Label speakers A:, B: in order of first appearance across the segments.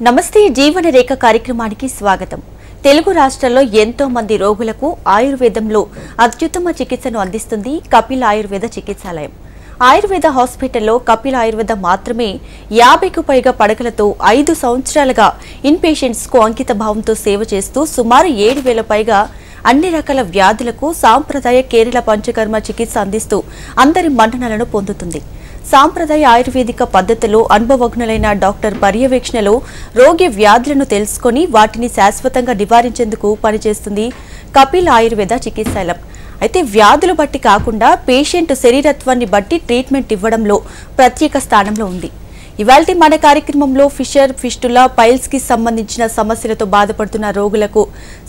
A: నమస్తే జీవన రేఖ కార్యక్రమానికి స్వాగతం. తెలుగు రాష్ట్రాల్లో ఎంతో మంది రోగులకు ఆయుర్వేదంలో అత్యుత్తమ చికిత్సను అందిస్తుంది కపిల్ ఆయుర్వేద చికిత్సాలయం. ఆయుర్వేద హాస్పిటల్లో కపిల్ ఆయుర్వేద మాత్రమే 50కు పైగా పడకలతో 5 సంవత్సరాలుగా ఇన్ పేషెంట్స్ కు అంకిత భావంతో సేవ చేస్తూ సుమారు 7,000 పైగా అన్ని రకాల వ్యాధులకు సాంప్రదాయ కేరళ పంచకర్మ చికిత్స అందిస్తూ అందరి మన్ననలను పొందుతుంది. సాంప్రదాయ ఆయుర్వేదిక పద్ధతిలో అనుభవజ్ఞులైన డాక్టర్ పర్యవేక్షణలో రోగి వ్యాధులను తెలుసుకుని వాటిని శాశ్వతంగా నివారించేందుకు పనిచేస్తుంది కపిల్ ఆయుర్వేద చికిత్సాలయం. అయితే వ్యాధులు బట్టి కాకుండా పేషెంట్ శరీరత్వాన్ని బట్టి ట్రీట్మెంట్ ఇవ్వడంలో ప్రత్యేక స్థానంలో ఉంది. ఇవాల్టి మన కార్యక్రమంలో ఫిషర్, ఫిస్టులా, పైల్స్ కి సంబంధించిన సమస్యలతో బాధపడుతున్న రోగులకు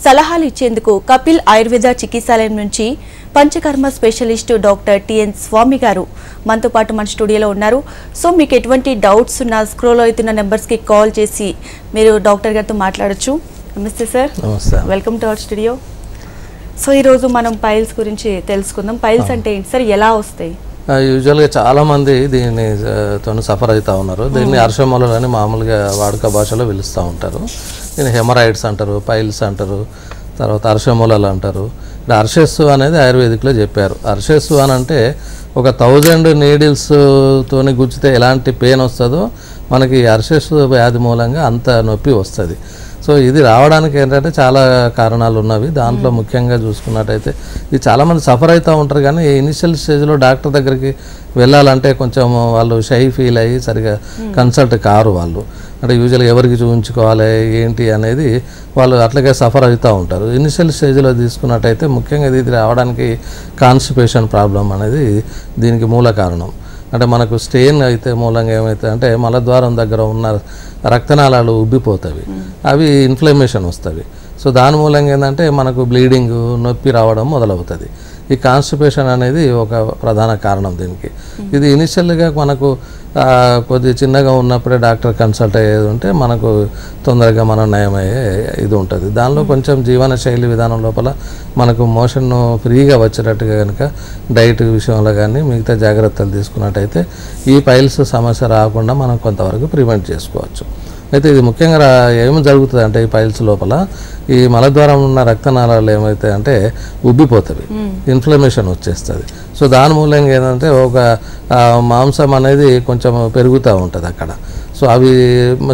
A: సలహాలు ఇచ్చేందుకు కపిల్ ఆయుర్వేద చికిత్సాలయం నుంచి పంచకర్మ స్పెషలిస్ట్ డాక్టర్ టిఎన్ స్వామి గారు మనతో పాటు మన స్టూడియోలో ఉన్నారు. సో మీకు ఎటువంటి డౌట్స్ ఉన్నా స్క్రోల్ అవుతున్న నెంబర్స్ కి కాల్ చేసి మీరు డాక్టర్ గారితో మాట్లాడొచ్చు. నమస్తే sir. Welcome to our studio. So ఈరోజు మనం పైల్స్ గురించి తెలుసుకుందాం. పైల్స్ అంటే ఏంటి సార్, ఎలా వస్తాయి?
B: యూజువల్గా చాలామంది దీనితో సఫర్ అవుతూ ఉన్నారు. దీన్ని అర్షమూలలు అని మామూలుగా వాడుక భాషలో పిలుస్తూ ఉంటారు. దీన్ని హెమరాయిడ్స్ అంటారు, పైల్స్ అంటారు, తర్వాత అర్షమూలలు అంటారు. అర్షస్సు అనేది ఆయుర్వేదిక్లో చెప్పారు. అర్షస్సు అని అంటే ఒక 1000 నీడిల్స్తోని గుచ్చితే ఎలాంటి పెయిన్ వస్తుందో మనకి అర్షస్సు వ్యాధి మూలంగా అంత నొప్పి వస్తుంది. సో ఇది రావడానికి ఏంటంటే చాలా కారణాలు ఉన్నవి. దాంట్లో ముఖ్యంగా చూసుకున్నట్టయితే ఇది చాలామంది సఫర్ అవుతూ ఉంటారు, కానీ ఇనిషియల్ స్టేజ్లో డాక్టర్ దగ్గరికి వెళ్ళాలంటే కొంచెం వాళ్ళు షై ఫీల్ అయ్యి సరిగా కన్సల్ట్ కారు. వాళ్ళు అంటే యూజువల్గా ఎవరికి చూపించుకోవాలి ఏంటి అనేది వాళ్ళు అట్లాగే సఫర్ అవుతూ ఉంటారు. ఇనిషియల్ స్టేజ్లో తీసుకున్నట్టయితే ముఖ్యంగా ఇది రావడానికి కాన్స్టిపేషన్ ప్రాబ్లం అనేది దీనికి మూల కారణం. అంటే మనకు స్టెయిన్ అయితే మూలంగా ఏమైతే అంటే మలద్వారం దగ్గర ఉన్న రక్తనాళాలు ఉబ్బిపోతాయి, అవి ఇన్ఫ్లమేషన్ వస్తుంది. సో దాని మూలంగా ఏంటంటే మనకు బ్లీడింగ్, నొప్పి రావడం మొదలవుతుంది. ఈ కాన్స్టిపేషన్ అనేది ఒక ప్రధాన కారణం దీనికి. ఇది ఇనిషియల్గా మనకు కొద్ది చిన్నగా ఉన్నప్పుడే డాక్టర్ కన్సల్ట్ అయ్యేది ఉంటే మనకు తొందరగా మనం నయమయ్యే ఇది ఉంటుంది. దానిలో కొంచెం జీవన శైలి విధానం లోపల మనకు మోషన్ ఫ్రీగా వచ్చేటట్టుగా కనుక డైట్ విషయంలో కానీ మిగతా జాగ్రత్తలు తీసుకున్నట్టయితే ఈ పైల్స్ సమస్య రాకుండా మనం కొంతవరకు ప్రివెంట్ చేసుకోవచ్చు. అయితే ఇది ముఖ్యంగా ఏమి జరుగుతుంది అంటే ఈ పైల్స్ లోపల ఈ మలద్వారం ఉన్న రక్తనాళాలు ఏమైతే అంటే ఉబ్బిపోతుంది, ఇన్ఫ్లమేషన్ వచ్చేస్తుంది. సో దాని మూలంగా ఏంటంటే ఒక మాంసం అనేది కొంచెం పెరుగుతూ ఉంటుంది అక్కడ. సో అవి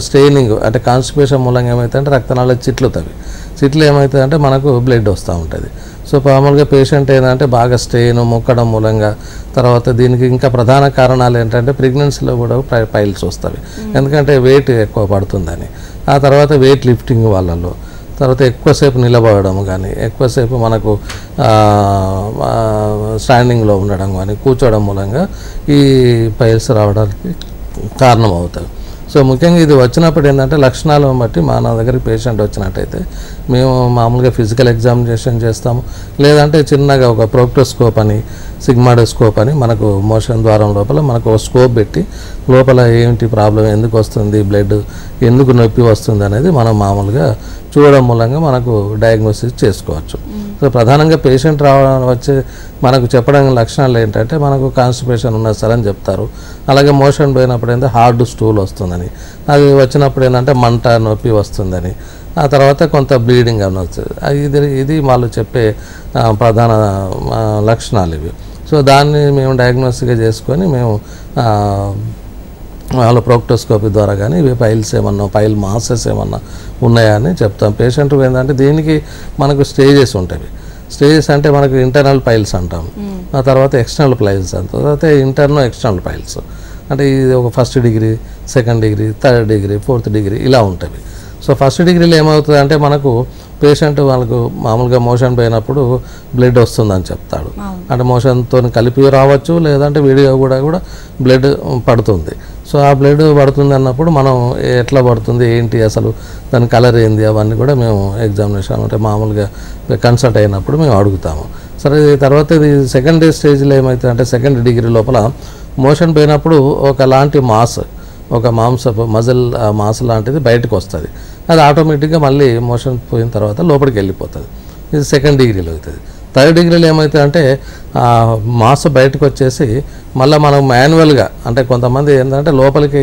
B: స్టెయినింగ్ అంటే కాన్స్టిపేషన్ మూలంగా ఏమైతే అంటే రక్తనాళాలు చిట్లు ఏమవుతుంది అంటే మనకు బ్లడ్ వస్తూ ఉంటుంది. సో మామూలుగా పేషెంట్ ఏంటంటే బాగా స్టెయిన్ మొక్కడం మూలంగా, తర్వాత దీనికి ఇంకా ప్రధాన కారణాలు ఏంటంటే ప్రెగ్నెన్సీలో కూడా పైల్స్ వస్తాయి. ఎందుకంటే వెయిట్ ఎక్కువ పడుతుందని, ఆ తర్వాత వెయిట్ లిఫ్టింగ్ వాళ్ళలో, తర్వాత ఎక్కువసేపు నిలబడడం కానీ, ఎక్కువసేపు మనకు స్టాండింగ్లో ఉండడం కానీ, కూర్చోవడం మూలంగా ఈ పైల్స్ రావడానికి కారణం అవుతాయి. సో ముఖ్యంగా ఇది వచ్చినప్పుడు ఏంటంటే లక్షణాలను బట్టి మా దగ్గరికి పేషెంట్ వచ్చినట్టయితే మేము మామూలుగా ఫిజికల్ ఎగ్జామినేషన్ చేస్తాము, లేదంటే చిన్నగా ఒక ప్రోక్టోస్కోప్ అని, సిగ్మాడోస్కోప్ అని మనకు మోషన్ ద్వారం లోపల మనకు ఒక స్కోప్ పెట్టి లోపల ఏంటి ప్రాబ్లం, ఎందుకు వస్తుంది బ్లడ్, ఎందుకు నొప్పి వస్తుంది అనేది మనం మామూలుగా చూడడం మూలంగా మనకు డయాగ్నోసిస్ చేసుకోవచ్చు. సో ప్రధానంగా పేషెంట్ వచ్చే మనకు చెప్పడం లక్షణాలు ఏంటంటే మనకు కాన్స్టిపేషన్ ఉన్నది సార్ అని చెప్తారు. అలాగే మోషన్ పోయినప్పుడు ఏంటంటే హార్డ్ స్టూల్ వస్తుందని, అది వచ్చినప్పుడు ఏంటంటే మంట, నొప్పి వస్తుందని, ఆ తర్వాత కొంత బ్లీడింగ్ అని వస్తుంది. ఇది వాళ్ళు చెప్పే ప్రధాన లక్షణాలు ఇవి. సో దాన్ని మేము డయాగ్నోస్టిక్గా చేసుకొని మేము వాళ్ళ ప్రోక్టోస్కోపీ ద్వారా కానీ ఇవి పైల్స్ ఏమన్నా, పైల్ మాసెస్ ఏమన్నా ఉన్నాయా అని చెప్తాం. పేషెంట్ ఏంటంటే దీనికి మనకు స్టేజెస్ ఉంటాయి. స్టేజెస్ అంటే మనకు ఇంటర్నల్ పైల్స్ అంటాం, ఆ తర్వాత ఎక్స్టర్నల్ పైల్స్ అంటాం, తర్వాత ఇంటర్నల్ ఎక్స్టర్నల్ పైల్స్ అంటే ఇది ఒక 1st degree, 2nd degree, 3rd degree, 4th degree ఇలా ఉంటుంది. సో 1st డిగ్రీలో ఏమవుతుంది అంటే మనకు పేషెంట్ వాళ్ళకు మామూలుగా మోషన్ పోయినప్పుడు బ్లడ్ వస్తుందని చెప్తాడు. అంటే మోషన్తో కలిపి రావచ్చు, లేదంటే విడిగా కూడా బ్లడ్ పడుతుంది. సో ఆ బ్లడ్ పడుతుంది అన్నప్పుడు మనం ఎట్లా పడుతుంది ఏంటి, అసలు దాని కలర్ ఏంది, అవన్నీ కూడా మేము ఎగ్జామినేషన్ అంటే మామూలుగా కన్సల్ట్ అయినప్పుడు మేము అడుగుతాము. సరే తర్వాత ఇది 2nd స్టేజ్లో ఏమవుతుంది అంటే 2nd డిగ్రీ లోపల మోషన్ పోయినప్పుడు ఒకలాంటి ఒక మాంసపు మజిల్ మాస్ లాంటిది బయటకు వస్తుంది. అది ఆటోమేటిక్గా మళ్ళీ మోషన్ పోయిన తర్వాత లోపలికి వెళ్ళిపోతుంది. ఇది 2nd డిగ్రీలో అవుతుంది. థర్డ్ డిగ్రీలో ఏమవుతుంది అంటే మాస్ బయటకు వచ్చేసి మళ్ళీ మనం మాన్యువల్గా అంటే కొంతమంది ఏంటంటే లోపలికి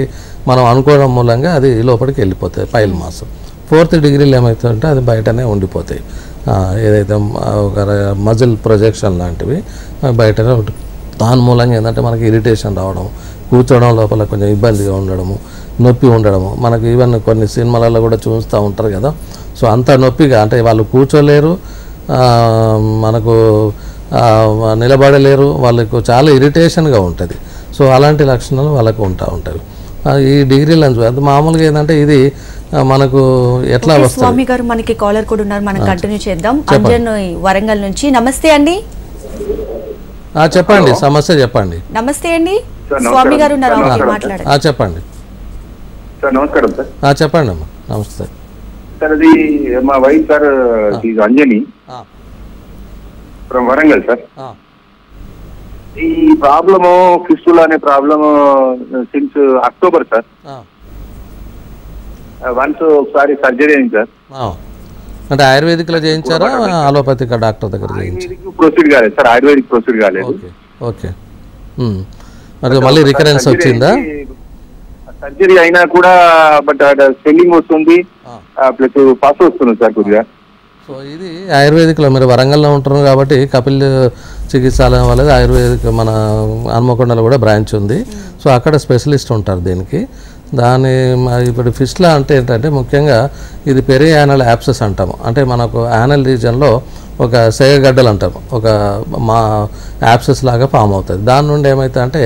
B: మనం అనుకోవడం మూలంగా అది లోపలికి వెళ్ళిపోతాయి పైల్ మాస్. ఫోర్త్ డిగ్రీలో ఏమవుతుందంటే అది బయటనే ఉండిపోతాయి. ఏదైతే ఒక మజిల్ ప్రొజెక్షన్ లాంటివి బయటనే ఉంటుంది. దాని మూలంగా ఏంటంటే మనకి ఇరిటేషన్ రావడం, కూర్చోవడం లోపల కొంచెం ఇబ్బందిగా ఉండడము, నొప్పి ఉండడము. మనకి ఈవెన్ కొన్ని సినిమాలలో కూడా చూస్తూ ఉంటారు కదా. సో అంత నొప్పిగా అంటే వాళ్ళు కూర్చోలేరు, మనకు నిలబడలేరు, వాళ్ళకు చాలా ఇరిటేషన్గా ఉంటుంది. సో అలాంటి లక్షణాలు వాళ్ళకు ఉంటాయి. ఈ డిగ్రీలు అది మామూలుగా ఏంటంటే ఇది మనకు ఎట్లా వస్తుంది.
A: స్వామి గారు మనకి కాలర్ కూడా ఉన్నారు, మనం కంటిన్యూ చేద్దాం. అంజన్ వరంగల్ నుంచి. నమస్తే అండి.
B: చెప్పండి, సమస్య చెప్పండి.
A: నమస్తే అండి, స్వామి గారు ఉన్నారు, మాట్లాడండి.
B: చెప్పండి
C: సార్. నమస్కారం సార్.
B: చెప్పండి అమ్మా. నమస్తే
C: సార్. అది మా wife sir, Anjani from Warangal sir. ఈ ప్రాబ్లము ఫిస్టులా అనే problem since October sir. Once ఒకసారి సర్జరీ అయింది సార్.
B: అంటే ఆయుర్వేదిక్ లో చేయించారా, అలోపతిక్ డాక్టర్ దగ్గర చేయించారు?
C: ప్రొసీడ్ కాలేదు సార్, ఆయుర్వేదిక్ ప్రొసీడ్ కాలేదు.
B: ఓకే. మరి మళ్ళీ రికరెన్స్ వచ్చిందా?
C: సర్జరీ అయినా కూడా బట్ స్వెల్లింగ్ వస్తుంది, ప్లస్ పస్ వస్తుంది సార్ కొద్దిగా.
B: సో ఇది ఆయుర్వేదిక్లో మీరు వరంగల్లో ఉంటున్నారు కాబట్టి కపిల్ చికిత్సాలయం వాళ్ళది ఆయుర్వేదిక్ మన హన్మకొండలో కూడా బ్రాంచ్ ఉంది. సో అక్కడ స్పెషలిస్ట్ ఉంటారు దీనికి. ఇప్పుడు ఫిస్టులా అంటే ఏంటంటే ముఖ్యంగా ఇది పెరియానల్ యాప్సెస్ అంటాము. అంటే మనకు యానల్ రీజన్లో ఒక సేగగడ్డలు అంటాము, ఒక మా యాప్సెస్ లాగా ఫామ్ అవుతుంది. దాని నుండి ఏమవుతుంది అంటే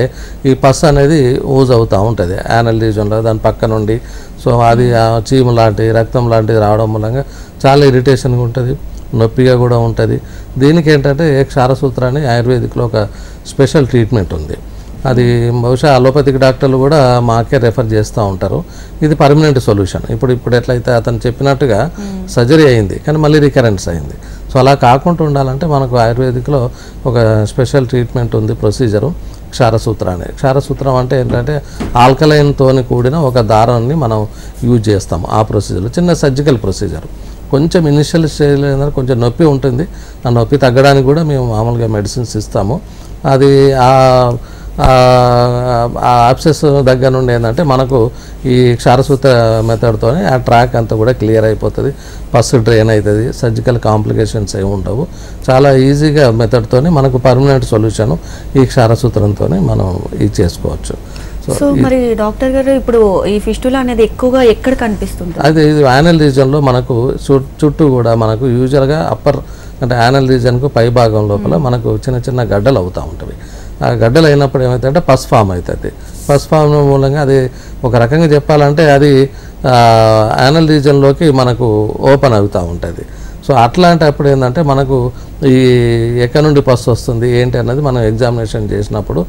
B: ఈ పస్ అనేది యూజ్ అవుతూ ఉంటుంది యానల్ రీజన్లో, దాని పక్క నుండి. సో అది చీము లాంటి రక్తం లాంటిది రావడం మూలంగా చాలా ఇరిటేషన్గా ఉంటుంది, నొప్పిగా కూడా ఉంటుంది. దీనికి ఏంటంటే క్షారసూత్రాన్ని ఆయుర్వేదిక్లో ఒక స్పెషల్ ట్రీట్మెంట్ ఉంది. అది బహుశా అలోపతిక్ డాక్టర్లు కూడా మాకే రెఫర్ చేస్తూ ఉంటారు. ఇది పర్మనెంట్ సొల్యూషన్. ఇప్పుడు ఎట్లయితే అతను చెప్పినట్టుగా సర్జరీ అయింది కానీ మళ్ళీ రికరెన్స్ అయింది. సో అలా కాకుండా ఉండాలంటే మనకు ఆయుర్వేదిక్లో ఒక స్పెషల్ ట్రీట్మెంట్ ఉంది, ప్రొసీజరు క్షారసూత్రాన్ని. క్షారసూత్రం అంటే ఏంటంటే ఆల్కలైన్తో కూడిన ఒక దారాన్ని మనం యూజ్ చేస్తాము. ఆ ప్రొసీజర్లో చిన్న సర్జికల్ ప్రొసీజర్. కొంచెం ఇనిషియల్ స్టేజ్లో ఏంటంటే కొంచెం నొప్పి ఉంటుంది. ఆ నొప్పి తగ్గడానికి కూడా మేము మామూలుగా మెడిసిన్స్ ఇస్తాము. అది అబ్సెస్ దగ్గర నుండి ఏంటంటే మనకు ఈ క్షారసూత్ర మెథడ్తో ఆ ట్రాక్ అంతా కూడా క్లియర్ అయిపోతుంది, పస్ డ్రైన్ అవుతుంది, సర్జికల్ కాంప్లికేషన్స్ ఏమి ఉండవు. చాలా ఈజీగా మెథడ్తో మనకు పర్మనెంట్ సొల్యూషన్ ఈ క్షారసూత్రంతో మనం ఇది చేసుకోవచ్చు.
A: సో మరి డాక్టర్ గారు ఇప్పుడు ఈ ఫిస్టులా అనేది ఎక్కువగా ఎక్కడ కనిపిస్తుంది?
B: అది ఇది యానల్ రీజన్లో మనకు చుట్టూ కూడా మనకు యూజువల్గా అప్పర్ అంటే యానల్ రీజన్కు పై భాగం లోపల మనకు చిన్న చిన్న గడ్డలు అవుతూ ఉంటాయి. ఆ గడ్డలు అయినప్పుడు ఏమవుతుందంటే పస్ ఫామ్ అవుతుంది. పస్ ఫామ్ మూలంగా అది ఒక రకంగా చెప్పాలంటే అది యానల్ రీజన్లోకి మనకు ఓపెన్ అవుతూ ఉంటుంది. సో అట్లాంటప్పుడు ఏంటంటే మనకు ఈ ఎక్కడి నుండి పస్ వస్తుంది ఏంటి అన్నది మనం ఎగ్జామినేషన్ చేసినప్పుడు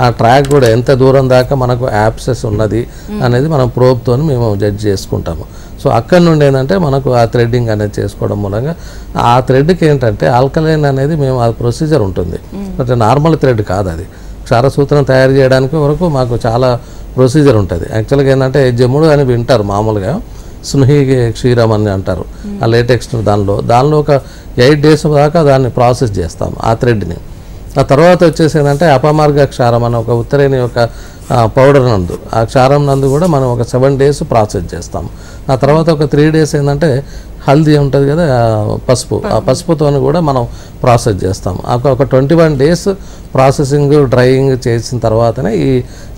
B: ఆ ట్రాక్ కూడా ఎంత దూరం దాకా మనకు యాప్సెస్ ఉన్నది అనేది మనం ప్రోబ్తో మేము జడ్జ్ చేసుకుంటాము. సో అక్కడి నుండి ఏంటంటే మనకు ఆ థ్రెడ్డింగ్ అనేది చేసుకోవడం మూలంగా ఆ థ్రెడ్కి ఏంటంటే ఆల్కలైన్ అనేది మేము ఆ ప్రొసీజర్ ఉంటుంది, అంటే నార్మల్ థ్రెడ్ కాదు. అది క్షారసూత్రం తయారు చేయడానికి వరకు మాకు చాలా ప్రొసీజర్ ఉంటుంది. యాక్చువల్గా ఏంటంటే జమ్ముడు అని వింటారు మామూలుగా, స్నుహి క్షీరం అని అంటారు. ఆ లేటెక్స్ దానిలో ఒక 8 days దాకా దాన్ని ప్రాసెస్ చేస్తాం ఆ థ్రెడ్ని. ఆ తర్వాత వచ్చేసి ఏంటంటే అపమార్గ క్షారం అని ఒక ఉత్తరేణి యొక్క పౌడర్ నందు, ఆ క్షారం నందు కూడా మనం ఒక 7 days ప్రాసెస్ చేస్తాం. ఆ తర్వాత ఒక 3 days ఏంటంటే హల్దీ ఉంటుంది కదా పసుపు, ఆ పసుపుతో కూడా మనం ప్రాసెస్ చేస్తాం. ఒక 21 days ప్రాసెసింగ్ డ్రైయింగ్ చేసిన తర్వాతనే ఈ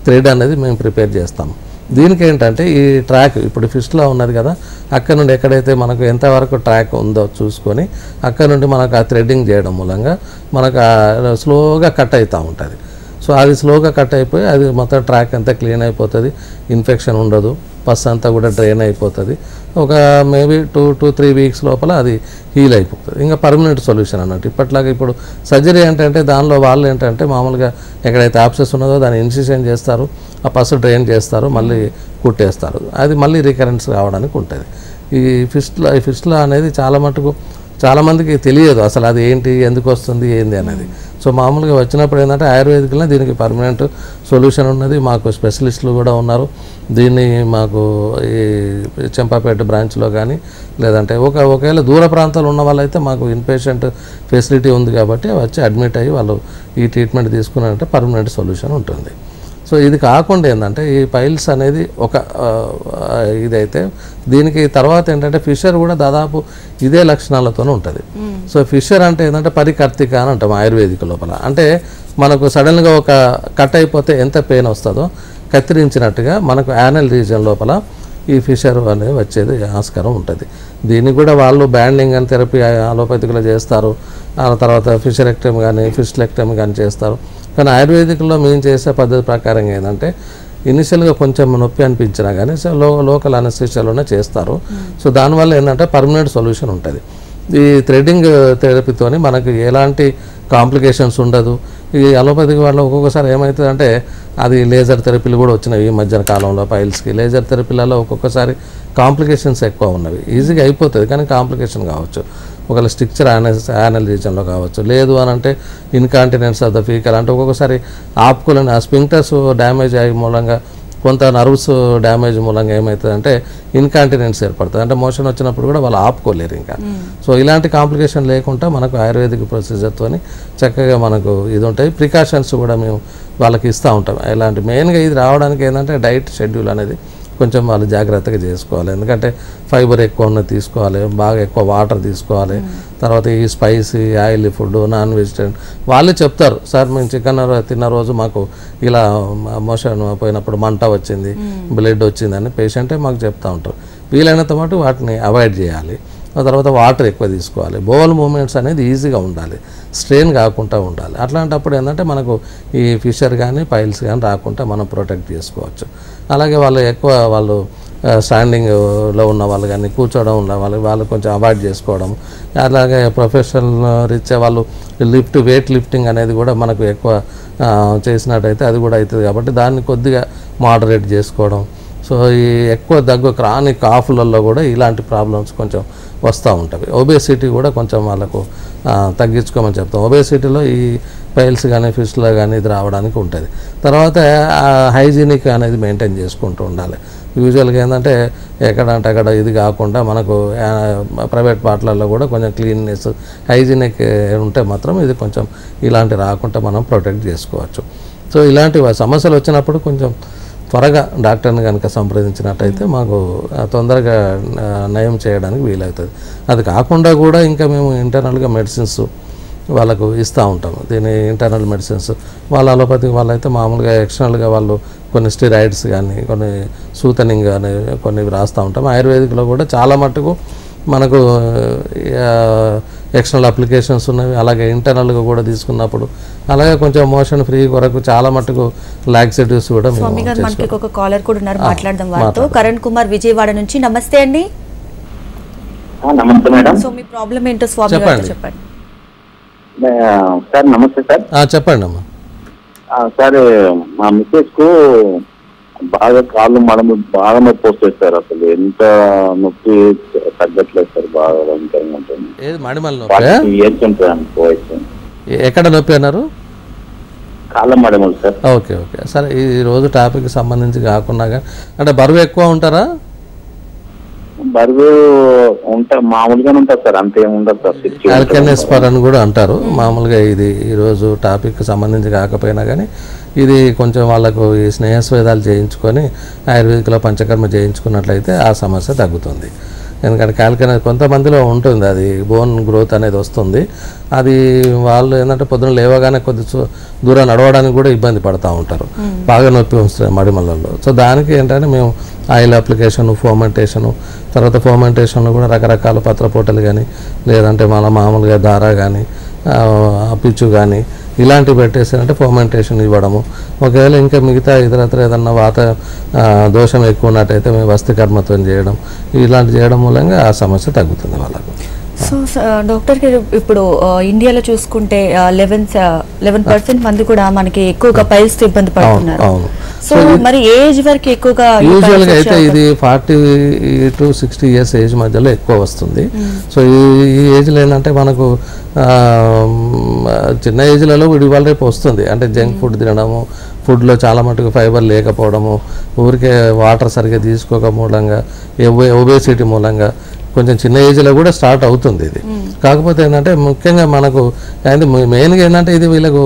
B: థ్రెడ్ అనేది మేము ప్రిపేర్ చేస్తాం. దీనికి ఏంటంటే ఈ ట్రాక్ ఇప్పుడు ఫిస్టులా ఉన్నది కదా, అక్కడ నుండి ఎక్కడైతే మనకు ఎంతవరకు ట్రాక్ ఉందో చూసుకొని అక్కడ నుండి మనకు ఆ థ్రెడ్డింగ్ చేయడం మూలంగా మనకు స్లోగా కట్ అవుతూ ఉంటుంది. సో అది స్లోగా కట్ అయిపోయి అది మొత్తం ట్రాక్ అంతా క్లీన్ అయిపోతుంది, ఇన్ఫెక్షన్ ఉండదు, పస్ అంతా కూడా డ్రైన్ అయిపోతుంది. ఒక మేబీ 2 to 3 weeks లోపల అది హీల్ అయిపోతుంది. ఇంకా పర్మనెంట్ సొల్యూషన్ అన్నట్టు. ఇప్పట్లాగా ఇప్పుడు సర్జరీ ఏంటంటే దానిలో వాళ్ళు ఏంటంటే మామూలుగా ఎక్కడైతే ఆప్సెస్ ఉన్నదో దాన్ని ఇన్సిషన్ చేస్తారు, ఆ పసు డ్రైన్ చేస్తారు, మళ్ళీ కుట్టేస్తారు, అది మళ్ళీ రికరెన్స్ రావడానికి ఉంటుంది. ఈ ఫిస్టులా అనేది చాలా మటుకు చాలామందికి తెలియదు అసలు అది ఏంటి, ఎందుకు వస్తుంది, ఏంది అనేది. సో మామూలుగా వచ్చినప్పుడు ఏంటంటే ఆయుర్వేదిక్లో దీనికి పర్మనెంట్ సొల్యూషన్ ఉన్నది, మాకు స్పెషలిస్టులు కూడా ఉన్నారు. దీన్ని మాకు ఈ చెంపాపేట బ్రాంచ్లో కానీ లేదంటే ఒకవేళ దూర ప్రాంతాలు ఉన్న వాళ్ళైతే మాకు ఇన్పేషెంట్ ఫెసిలిటీ ఉంది కాబట్టి వచ్చి అడ్మిట్ అయ్యి వాళ్ళు ఈ ట్రీట్మెంట్ తీసుకున్నారంటే పర్మనెంట్ సొల్యూషన్ ఉంటుంది. సో ఇది కాకుండా ఏంటంటే ఈ పైల్స్ అనేది ఒక ఇదైతే దీనికి తర్వాత ఏంటంటే ఫిషర్ కూడా దాదాపు ఇదే లక్షణాలతో ఉంటుంది. సో ఫిషర్ అంటే ఏంటంటే పరికర్తిక అని అంటాం ఆయుర్వేదిక లోపల. అంటే మనకు సడన్గా ఒక కట్ అయిపోతే ఎంత పెయిన్ వస్తుందో కత్తిరించినట్టుగా మనకు యానల్ రీజియన్ లోపల ఈ ఫిషర్ అనేది వచ్చేది ఆస్కారం ఉంటుంది. దీనికి కూడా వాళ్ళు బ్యాండింగ్ అని థెరపీ అలోపతిలో చేస్తారు, ఆ తర్వాత ఫిషరెక్టమ్ కానీ ఫిస్టెక్టమ్ కానీ చేస్తారు. కానీ ఆయుర్వేదిక్లో మేము చేసే పద్ధతి ప్రకారం ఏంటంటే ఇనిషియల్గా కొంచెం నొప్పి అనిపించినా కానీ సో లోకల్ అనస్థీషియాలోనే చేస్తారు. సో దానివల్ల ఏంటంటే పర్మనెంట్ సొల్యూషన్ ఉంటుంది. ఈ థ్రెడ్డింగ్ థెరపీతోని మనకి ఎలాంటి కాంప్లికేషన్స్ ఉండదు. ఈ అలోపతిక్ వాళ్ళ ఒక్కొక్కసారి ఏమవుతుందంటే అది లేజర్ థెరపీలు కూడా వచ్చినాయి ఈ మధ్యన కాలంలో పైల్స్కి. లేజర్ థెరపీలలో ఒక్కొక్కసారి కాంప్లికేషన్స్ ఎక్కువ ఉన్నవి. ఈజీగా అయిపోతుంది కానీ కాంప్లికేషన్ కావచ్చు, ఒకవేళ స్ట్రిక్చర్ యానల్ రీజన్లో కావచ్చు, లేదు అని అంటే ఇన్కాంటినెన్స్ ఆఫ్ ద ఫీకల్ అంటే ఒక్కొక్కసారి ఆపుకోలేని ఆ స్పింక్టర్స్ డ్యామేజ్ అయ్యే మూలంగా కొంత నర్వ్స్ డ్యామేజ్ మూలంగా ఏమవుతుందంటే ఇన్కాంటినెన్స్ ఏర్పడుతుంది. అంటే మోషన్ వచ్చినప్పుడు కూడా వాళ్ళు ఆపుకోలేరు ఇంకా. సో ఇలాంటి కాంప్లికేషన్ లేకుండా మనకు ఆయుర్వేదిక్ ప్రొసీజర్తో చక్కగా మనకు ఇది ఉంటాయి. ప్రికాషన్స్ కూడా మేము వాళ్ళకి ఇస్తూ ఉంటాం. ఇలాంటి మెయిన్గా ఇది రావడానికి ఏంటంటే డైట్ షెడ్యూల్ అనేది కొంచెం వాళ్ళు జాగ్రత్తగా చేసుకోవాలి. ఎందుకంటే ఫైబర్ ఎక్కువ ఉన్నది తీసుకోవాలి, బాగా ఎక్కువ వాటర్ తీసుకోవాలి. తర్వాత ఈ spicy oil food non vegetarian వాళ్ళే చెప్తారు, సార్ మేము చికెన్ తిన్న రోజు మాకు ఇలా మోషన్ పోయినప్పుడు మంట వచ్చింది, బ్లడ్ వచ్చిందని పేషెంటే మాకు చెప్తూ ఉంటారు. వీలైనంత మటు వాటిని అవాయిడ్ చేయాలి. ఆ తర్వాత వాటర్ ఎక్కువ తీసుకోవాలి. బోవల్ మూమెంట్స్ అనేది ఈజీగా ఉండాలి, స్ట్రెయిన్ కాకుండా ఉండాలి. అట్లాంటప్పుడు ఏంటంటే మనకు ఈ ఫిషర్ కానీ పైల్స్ కానీ రాకుండా మనం ప్రొటెక్ట్ చేసుకోవచ్చు. అలాగే వాళ్ళు స్టాండింగ్లో ఉన్న వాళ్ళు కానీ కూర్చోవడం ఉన్న వాళ్ళు కొంచెం అవాయిడ్ చేసుకోవడం. అలాగే ప్రొఫెషనల్ రీత్యా వాళ్ళు వెయిట్ లిఫ్టింగ్ అనేది కూడా మనకు ఎక్కువ చేసినట్టయితే అది కూడా అవుతుంది కాబట్టి దాన్ని కొద్దిగా మోడరేట్ చేసుకోవడం. సో ఈ ఎక్కువ దగ్గు క్రానిక్ కాఫ్లలో కూడా ఇలాంటి ప్రాబ్లమ్స్ కొంచెం వస్తూ ఉంటుంది. ఒబేసిటీ కూడా కొంచెం వాళ్ళకు తగ్గించుకోమని చెప్తాం. ఒబేసిటీలో ఈ పైల్స్ కానీ ఫిస్టులా కానీ ఇది రావడానికి ఉంటుంది. తర్వాత హైజీనిక్ అనేది మెయింటైన్ చేసుకుంటూ ఉండాలి. యూజువల్గా ఏంటంటే ఎక్కడంటే అక్కడ ఇది కాకుండా మనకు ప్రైవేట్ పార్ట్లలో కూడా కొంచెం క్లీన్నెస్ హైజీనిక్ ఉంటే మాత్రం ఇది కొంచెం ఇలాంటి రాకుండా మనం ప్రొటెక్ట్ చేసుకోవచ్చు. సో ఇలాంటి సమస్యలు వచ్చినప్పుడు కొంచెం త్వరగా డాక్టర్ని కనుక సంప్రదించినట్టయితే మాకు తొందరగా నయం చేయడానికి వీలవుతుంది. అది కాకుండా కూడా ఇంకా మేము ఇంటర్నల్గా మెడిసిన్స్ వాళ్ళకు ఇస్తూ ఉంటాము. దీని ఇంటర్నల్ మెడిసిన్స్ వాళ్ళ అలోపతిక్ వాళ్ళైతే మామూలుగా ఎక్స్టర్నల్గా వాళ్ళు కొన్ని స్టిరాయిడ్స్ కానీ కొన్ని సూతనింగ్ కానీ కొన్ని రాస్తూ ఉంటాం. ఆయుర్వేదిక్లో కూడా చాలా మట్టుకు మనకు ఎక్స్టర్నల్ అప్లికేషన్స్ ఉన్నవి. అలాగే ఇంటర్నల్గా కూడా తీసుకున్నప్పుడు అలాగే కొంచెం మోషన్ ఫ్రీ కొరకు చాలా మట్టుకు లాక్సేటివ్స్ కూడా
A: స్వామి గారు మనకి ఒక కాలర్ కూడా ఉన్నారు, మాట్లాడదాం వారితో. కరణ్ కుమార్ విజయవాడ నుంచి. నమస్తే అండి.
C: నమస్తే మేడం.
A: సో మీ ప్రాబ్లం ఏంటో స్వామి గారు చెప్పండి.
C: సార్ నమస్తే సార్.
B: చెప్పండి అమ్మా.
C: సార్ మా మిస్సెస్ కు బాగా కాళ్ళు మడమ బాగా నొప్పి వస్తుంది సార్. అసలు ఎంత నొప్పి తగ్గట్లేదు సార్, బాగా భయంకరంగా ఉంటుంది.
B: ఎక్కడ నొప్పి అన్నారు?
C: కాళ్ళ మడమలు సార్.
B: ఓకే సరే, ఈ రోజు టాపిక్ సంబంధించి కాకుండా అంటే బరువు ఎక్కువ ఉంటారా?
C: బరువు మామూలుగానే ఉంటుంది సార్, అంతేం ఉండదు సార్.
B: ఆల్కనెస్పర్ అని కూడా అంటారు మామూలుగా. ఇది ఈరోజు టాపిక్ సంబంధించి కాకపోయినా కానీ ఇది కొంచెం వాళ్ళకు ఈ స్నేహస్వేదాలు చేయించుకొని ఆయుర్వేదిక్లో పంచకర్మ చేయించుకున్నట్లయితే ఆ సమస్య తగ్గుతుంది. ఎందుకంటే కాల్కనెస్ కొంతమందిలో ఉంటుంది, అది బోన్ గ్రోత్ అనేది వస్తుంది. అది వాళ్ళు ఏంటంటే పొద్దున లేవగానే కొద్ది దూరం నడవడానికి కూడా ఇబ్బంది పడుతూ ఉంటారు, బాగా నొప్పి వస్తుంది మడిమలలో. సో దానికి ఏంటంటే మేము ఆయిల్ అప్లికేషను, ఫోమెంటేషను, తర్వాత ఫోమెంటేషన్లో కూడా రకరకాల పత్రపూటలు కానీ లేదంటే మామూలుగా దార కానీ పిచ్చు కానీ ఇలాంటివి పెట్టేసారంటే ఫోమెంటేషన్ ఇవ్వడము. ఒకవేళ ఇంకా మిగతా ఇతరత్ర ఏదన్నా వాత దోషం ఎక్కువ ఉన్నట్టయితే మేము వస్తికర్మతో చేయడం, ఇలాంటి చేయడం మూలంగా ఆ సమస్య తగ్గుతుంది వాళ్ళకు.
A: సో డాక్టర్ గారు ఇప్పుడు ఇండియాలో చూసుకుంటే 11% మంది కూడా మనకి ఎక్కువగా పైల్స్ ఇబ్బంది పడుతున్నారు.
B: అవును.
A: సో మరి ఏజ్ వరకు ఎక్కువగా
B: యూజువల్గా అయితే ఇది 40 to 60 years ఏజ్ మధ్యలో ఎక్కువ వస్తుంది. సో ఈ ఏజ్లో ఏంటంటే మనకు చిన్న ఏజ్లలో ఇవాళ రేపు వస్తుంది. అంటే జంక్ ఫుడ్ తినడము, ఫుడ్లో చాలా మటుకు ఫైబర్ లేకపోవడము, ఊరికే వాటర్ సరిగ్గా తీసుకోక మూలంగా, ఒబేసిటీ మూలంగా కొంచెం చిన్న ఏజ్లో కూడా స్టార్ట్ అవుతుంది ఇది. కాకపోతే ఏంటంటే ముఖ్యంగా మనకు మెయిన్గా ఏంటంటే ఇది వీళ్ళకు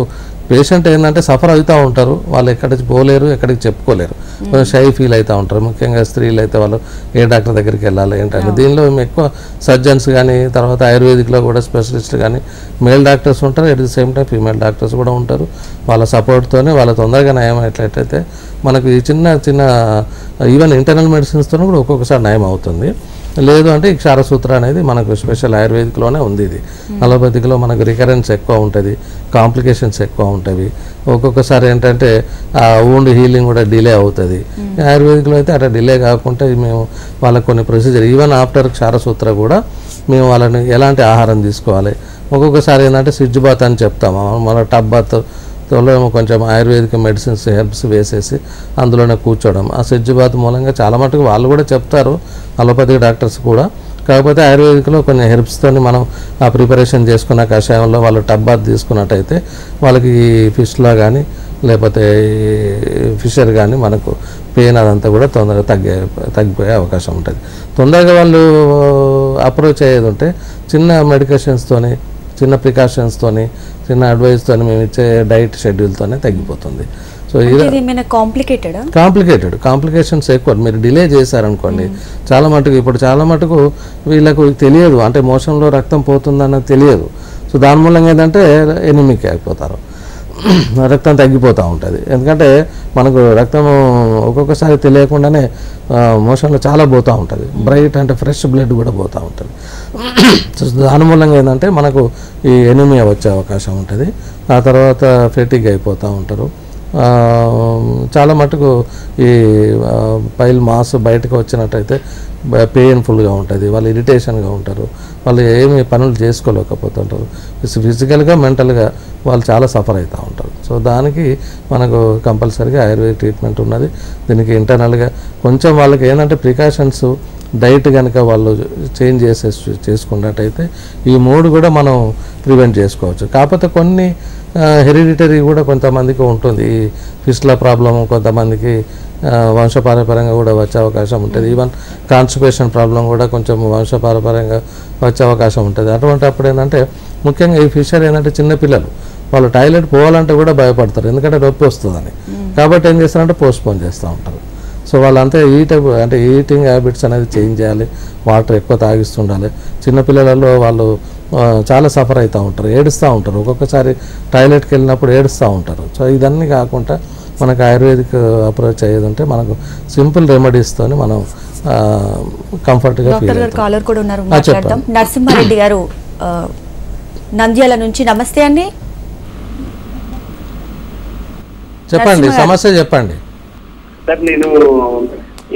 B: పేషెంట్ ఏంటంటే సఫర్ అవుతూ ఉంటారు. వాళ్ళు ఎక్కడికి పోలేరు, ఎక్కడికి చెప్పుకోలేరు, కొంచెం షై ఫీల్ అవుతూ ఉంటారు. ముఖ్యంగా స్త్రీలు అయితే వాళ్ళు ఏ డాక్టర్ దగ్గరికి వెళ్ళాలి ఏంటంటే దీనిలో ఎక్కువ సర్జన్స్ కానీ, తర్వాత ఆయుర్వేదిక్లో కూడా స్పెషలిస్ట్ కానీ మేల్ డాక్టర్స్ ఉంటారు. At the same time female doctors కూడా ఉంటారు. వాళ్ళ సపోర్ట్తోనే వాళ్ళ తొందరగా నయం అయ్యేటట్లయితే మనకు ఈ చిన్న చిన్న ఈవెన్ ఇంటర్నల్ మెడిసిన్స్తో కూడా ఒక్కొక్కసారి నయం అవుతుంది. లేదు అంటే ఈ క్షారసూత్ర అనేది మనకు స్పెషల్ ఆయుర్వేదిక్లోనే ఉంది. ఇది అలోపతిలో మనకు రికరెన్స్ ఎక్కువ ఉంటుంది, కాంప్లికేషన్స్ ఎక్కువ ఉంటాయి. ఒక్కొక్కసారి ఏంటంటే ఆ వూండ్ హీలింగ్ కూడా డిలే అవుతుంది. ఆయుర్వేదిక్లో అయితే అట్లా డిలే కాకుండా మేము వాళ్ళకి కొన్ని ప్రొసీజర్ ఈవెన్ ఆఫ్టర్ క్షారసూత్ర కూడా మేము వాళ్ళని ఎలాంటి ఆహారం తీసుకోవాలి. ఒక్కొక్కసారి ఏంటంటే స్విచ్ బాత్ అని చెప్తాము, మన టబ్ బాత్ తోలో కొంచెం ఆయుర్వేదిక మెడిసిన్స్ హెర్బ్స్ వేసేసి అందులోనే కూర్చోవడం. ఆ స్విచ్ బాత్ మూలంగా చాలా మటుకు వాళ్ళు కూడా చెప్తారు, అలోపతి డాక్టర్స్ కూడా. కాకపోతే ఆయుర్వేదిక్లో కొన్ని హెర్బ్స్తోని మనం ఆ ప్రిపరేషన్ చేసుకున్న కషాయంలో వాళ్ళు టబ్ బాత్ తీసుకున్నట్టయితే వాళ్ళకి ఫిష్లా కానీ లేకపోతే ఫిషర్ కానీ మనకు పెయిన్ అదంతా కూడా తొందరగా తగ్గిపోయే అవకాశం ఉంటుంది. తొందరగా వాళ్ళు అప్రోచ్ అయ్యేది ఉంటే చిన్న మెడికేషన్స్తోని, చిన్న ప్రికాషన్స్తోని, చిన్న అడ్వైస్తోని మేము ఇచ్చే డైట్ షెడ్యూల్తోనే తగ్గిపోతుంది. సో ఇది కాంప్లికేషన్స్ ఎక్కువ. మీరు డిలే చేశారనుకోండి చాలా మటుకు, ఇప్పుడు చాలా మటుకు వీళ్ళకు తెలియదు, అంటే మోషన్లో రక్తం పోతుందన్నది తెలియదు. సో దాని మూలంగా ఏంటంటే ఎనిమిక్ అయిపోతారు, రక్తం తగ్గిపోతూ ఉంటుంది. ఎందుకంటే మనకు రక్తం ఒక్కొక్కసారి తెలియకుండానే మోషన్లో చాలా పోతూ ఉంటుంది, బ్రైట్ అంటే ఫ్రెష్ బ్లడ్ కూడా పోతూ ఉంటుంది. సో దాని మూలంగా ఏంటంటే మనకు ఈ ఎనిమియా వచ్చే అవకాశం ఉంటుంది. ఆ తర్వాత ఫెటిగ్ అయిపోతూ ఉంటారు. చాలా మటుకు ఈ పైల్ మాస్ బయటకు వచ్చినట్టయితే పెయిన్ఫుల్గా ఉంటుంది, వాళ్ళు ఇరిటేషన్గా ఉంటారు, వాళ్ళు ఏమి పనులు చేసుకోలేకపోతుంటారు. ఫిజికల్గా మెంటల్గా వాళ్ళు చాలా సఫర్ అవుతూ ఉంటారు. సో దానికి మనకు కంపల్సరీగా ఆయుర్వేదిక్ ట్రీట్మెంట్ ఉన్నది. దీనికి ఇంటర్నల్గా కొంచెం వాళ్ళకి ఏంటంటే ప్రికాషన్స్ డైట్ కనుక వాళ్ళు చేంజ్ చేసుకున్నట్టయితే ఈ మూడు కూడా మనం ప్రివెంట్ చేసుకోవచ్చు. కాకపోతే కొన్ని హెరిడిటరీ కూడా కొంతమందికి ఉంటుంది, ఈ ఫిస్టుల ప్రాబ్లము కొంతమందికి వంశపారపర్యంగా కూడా వచ్చే అవకాశం ఉంటుంది. ఈవెన్ కాన్స్టిపేషన్ ప్రాబ్లం కూడా కొంచెం వంశపారపర్యంగా వచ్చే అవకాశం ఉంటుంది. అటువంటి అప్పుడు ఏంటంటే ముఖ్యంగా ఈ ఫిషర్ ఏంటంటే చిన్నపిల్లలు వాళ్ళు టాయిలెట్ పోవాలంటే కూడా భయపడతారు, ఎందుకంటే నొప్పి వస్తుందని. కాబట్టి ఏం చేస్తారంటే పోస్ట్పోన్ చేస్తూ ఉంటారు. సో వాళ్ళంతా ఈటింగ్ హ్యాబిట్స్ అనేది చేంజ్ చేయాలి, వాటర్ ఎక్కువ తాగిస్తుండాలి. చిన్నపిల్లలలో వాళ్ళు చాలా సఫర్ అవుతూ ఉంటారు, ఏడుస్తూ ఉంటారు, ఒక్కొక్కసారి టాయిలెట్కి వెళ్ళినప్పుడు ఏడుస్తూ ఉంటారు. సో ఇదన్నీ కాకుండా మనకు ఆయుర్వేదిక్ అప్రోచ్ అయ్యేది ఉంటే మనకు సింపుల్ రెమెడీస్తోని మనం కంఫర్ట్గా ఫీల్ అవుతాం.
A: కాలర్ కూడా ఉన్నారు, మాట్లాడదాం. నరసింహారెడ్డి గారు నంద్యాల నుంచి. నమస్తే అండి,
B: చెప్పండి సమస్య చెప్పండి.
D: సార్ నేను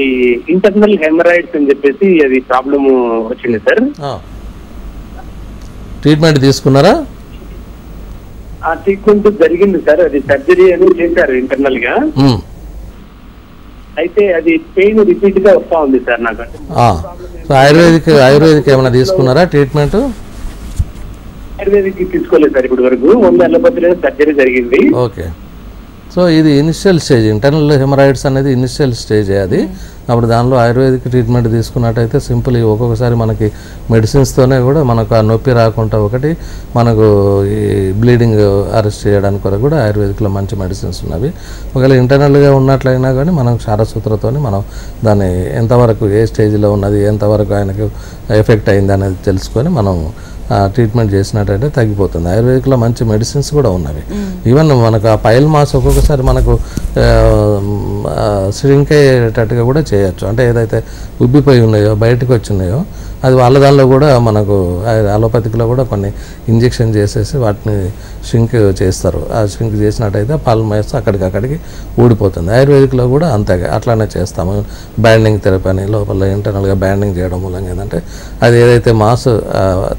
D: ఈ ఇంటర్నల్ హెమరాయిడ్స్ అని చెప్పేసి అది ప్రాబ్లమ్ వచ్చింది సార్.
B: ట్రీట్మెంట్ తీసుకున్నారా?
D: ఆ ట్రీట్మెంట్ జరిగింది సార్, అది సర్జరీ అని చేశారు ఇంటర్నల్ గా. అయితే అది పెయిన్ రిపీట్ గా వస్తా ఉంది సార్ నాకు.
B: ఆయుర్వేదిక్ ఏమైనా తీసుకున్నారా ట్రీట్మెంట్?
D: ఆయుర్వేదిక్ తీసుకోలేదు సార్ ఇప్పుడు వరకు, 100 అలోపతిలో సర్జరీ జరిగింది.
B: ఓకే. సో ఇది ఇనిషియల్ స్టేజ్, ఇంటర్నల్ హెమరాయిడ్స్ అనేది ఇనిషియల్ స్టేజ్ అది. అప్పుడు దానిలో ఆయుర్వేదిక్ ట్రీట్మెంట్ తీసుకున్నట్టయితే సింపుల్ ఒక్కొక్కసారి మనకి మెడిసిన్స్తోనే కూడా మనకు ఆ నొప్పి రాకుండా ఒకటి మనకు ఈ బ్లీడింగ్ అరెస్ట్ చేయడానికి కొరకు కూడా ఆయుర్వేదిక్లో మంచి మెడిసిన్స్ ఉన్నవి. ఒకవేళ ఇంటర్నల్గా ఉన్నట్లయినా కానీ మనం క్షారసూత్రతోని మనం దాన్ని ఎంతవరకు ఏ స్టేజ్లో ఉన్నది, ఎంతవరకు ఆయనకు ఎఫెక్ట్ అయింది అనేది తెలుసుకొని మనం ట్రీట్మెంట్ చేసినట్టయితే తగ్గిపోతుంది. ఆయుర్వేదిక్లో మంచి మెడిసిన్స్ కూడా ఉన్నవి. ఈవెన్ మనకు ఆ పైల్ మాస్ ఒక్కొక్కసారి మనకు ష్రింక్ అయ్యేటట్టుగా కూడా చేయొచ్చు. అంటే ఏదైతే ఉబ్బిపోయి ఉన్నాయో బయటకు వచ్చి ఉన్నాయో అది వాళ్ళ దానిలో కూడా మనకు అలోపతిక్లో కూడా కొన్ని ఇంజెక్షన్ చేసేసి వాటిని ష్రింక్ చేస్తారు. ఆ ష్రింక్ చేసినట్టయితే పైల్ మాస్ అక్కడికి ఊడిపోతుంది. ఆయుర్వేదిక్లో కూడా అంతే అట్లానే చేస్తాము. బ్యాండింగ్ థెరపీ అని లోపల ఇంటర్నల్గా బ్యాండింగ్ చేయడం మూలంగా ఏంటంటే అది ఏదైతే మాస్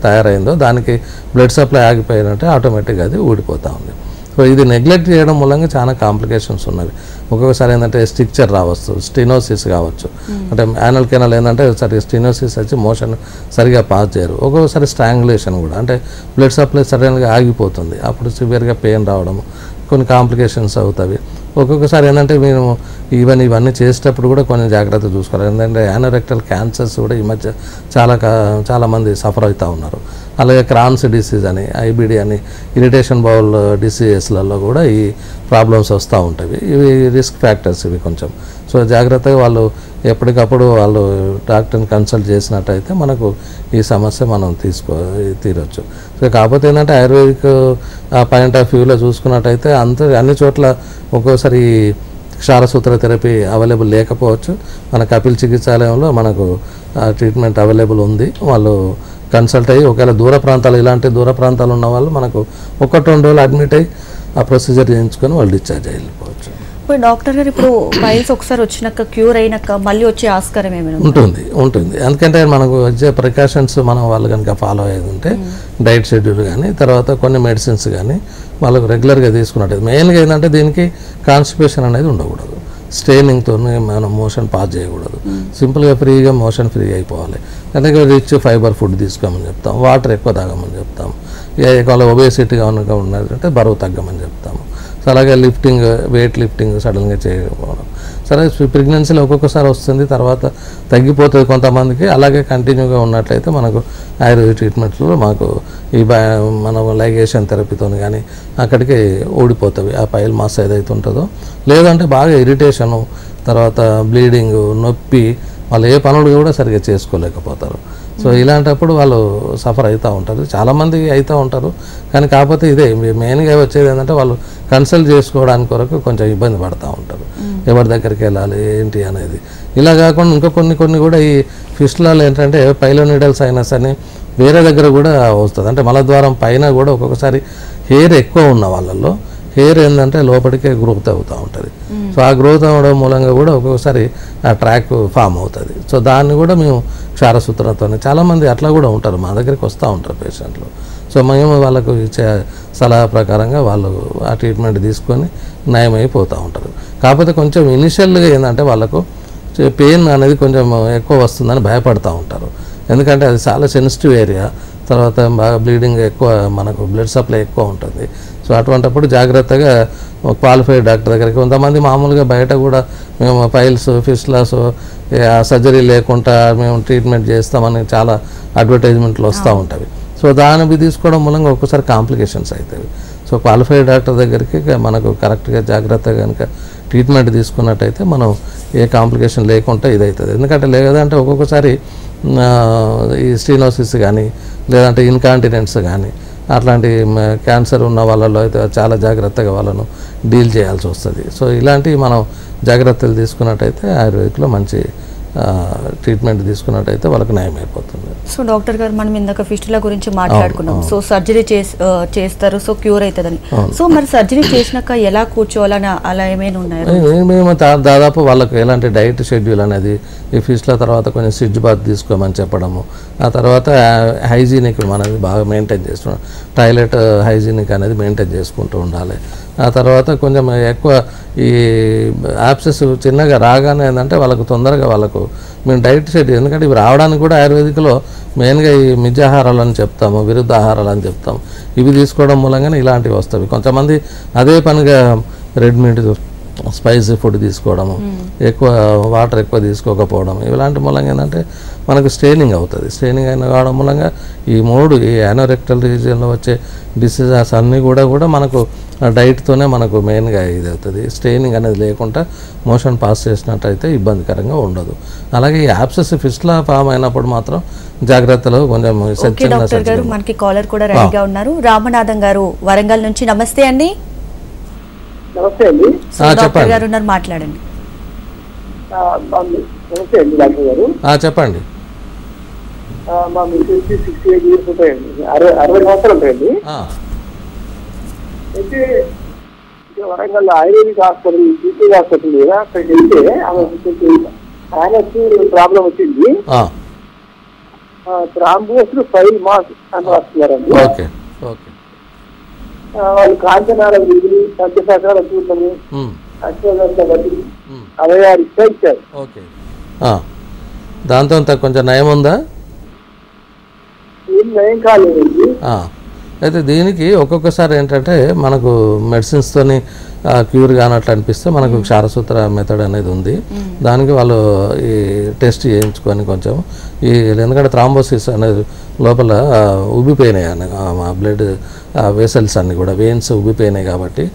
B: తయారైందో దానికి బ్లడ్ సప్లై ఆగిపోయినట్టే ఆటోమేటిక్గా అది ఊడిపోతూ ఉంది. సో ఇది నెగ్లెక్ట్ చేయడం మూలంగా చాలా కాంప్లికేషన్స్ ఉన్నవి. ఒక్కొక్కసారి ఏంటంటే స్టిక్చర్ రావచ్చు, స్టినోసిస్ కావచ్చు. అంటే యానల్ కెనాల్ ఏంటంటే సరిగ్గా స్టినోసిస్ వచ్చి మోషన్ సరిగా పాస్ చేయరు. ఒక్కొక్కసారి స్ట్రాంగులేషన్ కూడా, అంటే బ్లడ్ సప్లై సడన్గా ఆగిపోతుంది, అప్పుడు సివియర్గా పెయిన్ రావడం, కొన్ని కాంప్లికేషన్స్ అవుతాయి. ఒక్కొక్కసారి ఏంటంటే మేము ఇవన్నీ చేసేటప్పుడు కూడా కొన్ని జాగ్రత్త చూసుకోవాలి. ఏంటంటే యానోరెక్టల్ క్యాన్సర్స్ కూడా ఈ మధ్య చాలామంది సఫర్ అవుతూ ఉన్నారు. అలాగే క్రాన్స్ డిసీజ్ అని, ఐబిడి అని, ఇరిటేషన్ బౌల్ డిసీజెస్లలో కూడా ఈ ప్రాబ్లమ్స్ వస్తూ ఉంటాయి. ఇవి రిస్క్ ఫ్యాక్టర్స్ ఇవి కొంచెం. సో జాగ్రత్తగా వాళ్ళు ఎప్పటికప్పుడు వాళ్ళు డాక్టర్ని కన్సల్ట్ చేసినట్టయితే మనకు ఈ సమస్య మనం తీరొచ్చు. సో కాకపోతే ఏంటంటే ఆయుర్వేదిక్ పాయింట్ ఆఫ్ వ్యూలో చూసుకున్నట్టయితే అన్ని చోట్ల ఒక్కోసారి క్షారసూత్ర థెరపీ అవైలబుల్ లేకపోవచ్చు. మన కపిల్ చికిత్సాలయంలో మనకు ట్రీట్మెంట్ అవైలబుల్ ఉంది. వాళ్ళు కన్సల్ట్ అయ్యి ఒకవేళ ఇలాంటి దూర ప్రాంతాలు ఉన్న వాళ్ళు మనకు 1-2 రోజులు అడ్మిట్ అయ్యి ఆ ప్రొసీజర్ చేయించుకొని వాళ్ళు డిశ్చార్జ్ అయ్యి వెళ్ళిపోవచ్చు.
A: ఇప్పుడు డాక్టర్ గారు ఇప్పుడు పైల్స్ ఒకసారి వచ్చినాక క్యూర్ అయినాక మళ్ళీ వచ్చే ఆస్కారం ఏమైనా
B: ఉంటుంది. ఎందుకంటే మనకు వచ్చే ప్రికాషన్స్ మనం వాళ్ళు కనుక ఫాలో అయ్యేది ఉంటే డైట్ షెడ్యూల్ కానీ తర్వాత కొన్ని మెడిసిన్స్ కానీ వాళ్ళకు రెగ్యులర్గా తీసుకున్నట్టు. మెయిన్గా ఏంటంటే దీనికి కాన్స్టిపేషన్ అనేది ఉండకూడదు, స్ట్రెయినింగ్తో మనం మోషన్ పాస్ చేయకూడదు, సింపుల్గా ఫ్రీగా మోషన్ ఫ్రీ అయిపోవాలి. అందుకే రిచ్ ఫైబర్ ఫుడ్ తీసుకోమని చెప్తాం, వాటర్ ఎక్కువ తాగమని చెప్తాం. ఒకవేళ ఒబేసిటీగా ఉన్నదంటే బరువు తగ్గమని చెప్తాము. సో అలాగే వెయిట్ లిఫ్టింగ్ సడన్గా చేయకపోవడం. సరే ప్రెగ్నెన్సీలో ఒక్కొక్కసారి వస్తుంది, తర్వాత తగ్గిపోతుంది కొంతమందికి. అలాగే కంటిన్యూగా ఉన్నట్లయితే మనకు ఆయుర్వేద ట్రీట్మెంట్లో మాకు మనం లైగేషన్ థెరపీతో కానీ అక్కడికి ఓడిపోతుంది ఆ పైల్ మాస్ ఏదైతే ఉంటుందో. లేదంటే బాగా ఇరిటేషను, తర్వాత బ్లీడింగ్, నొప్పి, వాళ్ళు ఏ పనులు కూడా సరిగ్గా చేసుకోలేకపోతారు. సో ఇలాంటప్పుడు వాళ్ళు సఫర్ అవుతూ ఉంటారు, చాలామంది అవుతూ ఉంటారు. కానీ కాకపోతే ఇదే మెయిన్గా వచ్చేది ఏంటంటే వాళ్ళు కన్సల్ట్ చేసుకోవడానికి కొరకు కొంచెం ఇబ్బంది పడుతూ ఉంటారు, ఎవరి దగ్గరికి వెళ్ళాలి ఏంటి అనేది. ఇలా కాకుండా ఇంకా కొన్ని కూడా ఈ ఫిస్టులాలు ఏంటంటే పైలోనిడల్ సైనస్ అని వేరే దగ్గర కూడా వస్తుంది. అంటే మలద్వారం పైన కూడా ఒక్కొక్కసారి హెయిర్ ఎక్కువ ఉన్న వాళ్ళల్లో హెయిర్ ఏంటంటే లోపలికే గ్రోత్ అవుతూ ఉంటుంది. సో ఆ గ్రోత్ అవ్వడం మూలంగా కూడా ఒక్కొక్కసారి ఆ ట్రాక్ ఫామ్ అవుతుంది. సో దాన్ని కూడా మేము క్షారసూత్రంతో, చాలామంది అట్లా కూడా ఉంటారు, మా దగ్గరికి వస్తూ ఉంటారు పేషెంట్లు. సో మేము వాళ్ళకు ఇచ్చే సలహా ప్రకారంగా వాళ్ళు ఆ ట్రీట్మెంట్ తీసుకొని నయమైపోతూ ఉంటారు. కాకపోతే కొంచెం ఇనిషియల్గా ఏంటంటే వాళ్ళకు పెయిన్ అనేది కొంచెం ఎక్కువ వస్తుందని భయపడుతూ ఉంటారు. ఎందుకంటే అది చాలా సెన్సిటివ్ ఏరియా, తర్వాత బాగా బ్లీడింగ్ ఎక్కువ, మనకు బ్లడ్ సప్లై ఎక్కువ ఉంటుంది. సో అటువంటిప్పుడు జాగ్రత్తగా క్వాలిఫైడ్ డాక్టర్ దగ్గరికి, కొంతమంది మామూలుగా బయట కూడా మేము పైల్స్, ఫిస్టులాస్ సర్జరీ లేకుండా మేము ట్రీట్మెంట్ చేస్తామని చాలా అడ్వర్టైజ్మెంట్లు వస్తూ ఉంటాయి. సో దాన్ని తీసుకోవడం మూలంగా ఒక్కోసారి కాంప్లికేషన్స్ అవుతాయి. సో క్వాలిఫైడ్ డాక్టర్ దగ్గరికి మనకు కరెక్ట్గా జాగ్రత్తగా కనుక ట్రీట్మెంట్ తీసుకున్నట్టయితే మనం ఏ కాంప్లికేషన్ లేకుండా ఇదవుతుంది. ఎందుకంటే లేదంటే ఒక్కొక్కసారి ఈ స్టీనోసిస్ కానీ లేదంటే ఇన్కాంటినెన్స్ కానీ అట్లాంటి క్యాన్సర్ ఉన్న వాళ్ళలో అయితే చాలా జాగ్రత్తగా వాళ్ళను డీల్ చేయాల్సి వస్తుంది. సో ఇలాంటివి మనం జాగ్రత్తలు తీసుకున్నట్టయితే ఆయుర్వేదిక్లో మంచి ట్రీట్మెంట్ తీసుకున్నట్టయితే వాళ్ళకి నయం అయిపోతుంది.
A: సో డాక్టర్ గారు మనం ఇందాక ఫిస్టులా గురించి మాట్లాడుకున్నాం. సో సర్జరీ చేస్తారు, సో క్యూర్ అవుతుందని. సో మరి సర్జరీ చేసినాక ఎలా కూర్చోవాలని అలా ఏమైనా ఉన్నాయా?
B: మేము దాదాపు వాళ్ళకు ఎలాంటి డైట్ షెడ్యూల్ అనేది ఈ ఫిస్టుల తర్వాత కొంచెం సిడ్జ్ బాత్ తీసుకోమని చెప్పడము, ఆ తర్వాత హైజీనిక్ మనది బాగా మెయింటైన్ చేస్తున్నాం, టాయిలెట్ హైజీనిక్ అనేది మెయింటైన్ చేసుకుంటూ ఉండాలి. ఆ తర్వాత కొంచెం ఎక్కువ ఈ యాప్సెస్ చిన్నగా రాగానే ఏంటంటే వాళ్ళకు తొందరగా వాళ్ళకు మేము డైట్ షెడ్యూల్, ఎందుకంటే ఇవి రావడానికి కూడా ఆయుర్వేదిక్లో మెయిన్గా ఈ మిథ్యాహారాలు అని చెప్తాము, విరుద్ధ ఆహారాలు అని చెప్తాము. ఇవి తీసుకోవడం మూలంగానే ఇలాంటివి వస్తాయి. కొంతమంది అదే పనిగా రెడ్ మీట్, స్పైసీ ఫుడ్ తీసుకోవడము, ఎక్కువ వాటర్ ఎక్కువ తీసుకోకపోవడం, ఇలాంటి మూలంగా ఏంటంటే మనకు స్ట్రెయినింగ్ అవుతుంది. స్ట్రెయినింగ్ అయిన కావడం మూలంగా ఈ యానోరెక్టల్ రీజియన్లో వచ్చే డిసీజెస్ అన్నీ కూడా మనకు డైట్తోనే మనకు మెయిన్గా ఇది అవుతుంది. స్ట్రెయినింగ్ అనేది లేకుండా మోషన్ పాస్ చేసినట్టయితే ఇబ్బందికరంగా ఉండదు. అలాగే ఈ యాప్సెస్ ఫిస్టులా ఫామ్ అయినప్పుడు మాత్రం జాగ్రత్తలు కొంచెం.
A: డాక్టర్ గారు మనకి కాలర్ కూడా రెడీగా ఉన్నారు, రామనాథం గారు వరంగల్ నుంచి. నమస్తే అండి.
E: నమస్తే అండి.
A: డాక్టర్ గారు ఉన్నారు, మాట్లాడండి.
E: నమస్తే అండి డాక్టర్ గారు.
B: చెప్పండి.
E: మా మిస్సెస్ 68 years ఉంటాయండి, 60 సంవత్సరాలు ఉంటాయండి. అయితే Warangal ayurvedic hospital, GP hospital కదా, అక్కడికి వెళ్తే ఆయనకు ప్రాబ్లం వచ్చింది. థ్రాంబోస్ ఫైల్ మాస్ అని రాస్తున్నారండి. వాళ్ళు కాంచనాల వీధులు, పంచశాఖల చూడము, అరవై ఇచ్చారు.
B: ఓకే, దాంతో కొంచెం నయం ఉందా?
E: ఏం కాలేదండి.
B: అయితే దీనికి ఒక్కొక్కసారి ఏంటంటే మనకు మెడిసిన్స్తోని క్యూర్ కానట్లు అనిపిస్తే మనకు క్షారసూత్ర మెథడ్ అనేది ఉంది. దానికి వాళ్ళు ఈ టెస్ట్ చేయించుకొని కొంచెం ఎందుకంటే థ్రాంబోసిస్ అనేది లోపల ఉబ్బిపోయినాయి బ్లడ్ వెసల్స్ అన్నీ కూడా వెయిన్స్ ఉబ్బిపోయినాయి కాబట్టి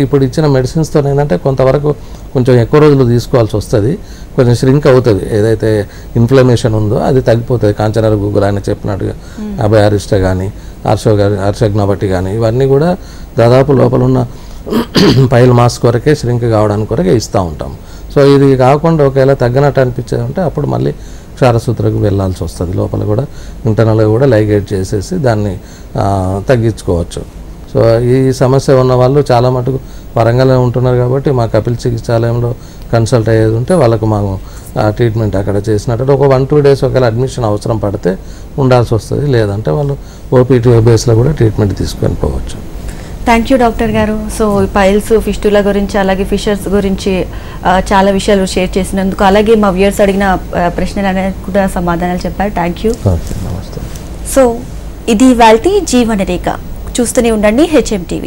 B: ఇప్పుడు ఇచ్చిన మెడిసిన్స్తో ఏంటంటే కొంతవరకు కొంచెం ఎక్కువ రోజులు తీసుకోవాల్సి వస్తుంది, కొంచెం ష్రింక్ అవుతుంది. ఏదైతే ఇన్ఫ్లమేషన్ ఉందో అది తగ్గిపోతుంది. కాంచనర గుగ్గులు అని చెప్పినట్టుగా అభయారిష్ట కానీ అర్షగ్నబట్టి కానీ ఇవన్నీ కూడా దాదాపు లోపల ఉన్న పైల్ మాస్ కొరకే ష్రింక్ కావడానికి కొరకే ఇస్తూ ఉంటాం. సో ఇది కాకుండా ఒకవేళ తగ్గినట్టు అనిపించేదంటే అప్పుడు మళ్ళీ క్షారసూత్రకు వెళ్ళాల్సి వస్తుంది. లోపల కూడా ఇంటర్నల్గా కూడా లైగేట్ చేసేసి దాన్ని తగ్గించుకోవచ్చు. సో ఈ సమస్య ఉన్న వాళ్ళు చాలా మటుకు వరంగల్లో ఉంటున్నారు కాబట్టి మా కపిల్ చికిత్సాలయంలో కన్సల్ట్ అయ్యేది ఉంటే వాళ్ళకు మాకు ట్రీట్మెంట్ అక్కడ చేసినట్టు ఒక 1-2 డేస్ ఒకవేళ అడ్మిషన్ అవసరం పడితే ఉండాల్సి వస్తుంది. లేదంటే వాళ్ళు ఓపీటీ బేస్లో కూడా ట్రీట్మెంట్ తీసుకొని పోవచ్చు.
A: థ్యాంక్ యూ డాక్టర్ గారు. సో పైల్స్ ఫిస్టులా గురించి అలాగే ఫిషర్స్ గురించి చాలా విషయాలు షేర్ చేసినందుకు, అలాగే మా వ్యూయర్స్ అడిగిన ప్రశ్నలు అనేది కూడా సమాధానాలు చెప్పారు. Thank you.
B: నమస్తే.
A: సో ఇది ఇవాల్టి జీవన రేఖ. చూస్తూనే ఉండండి HM TV.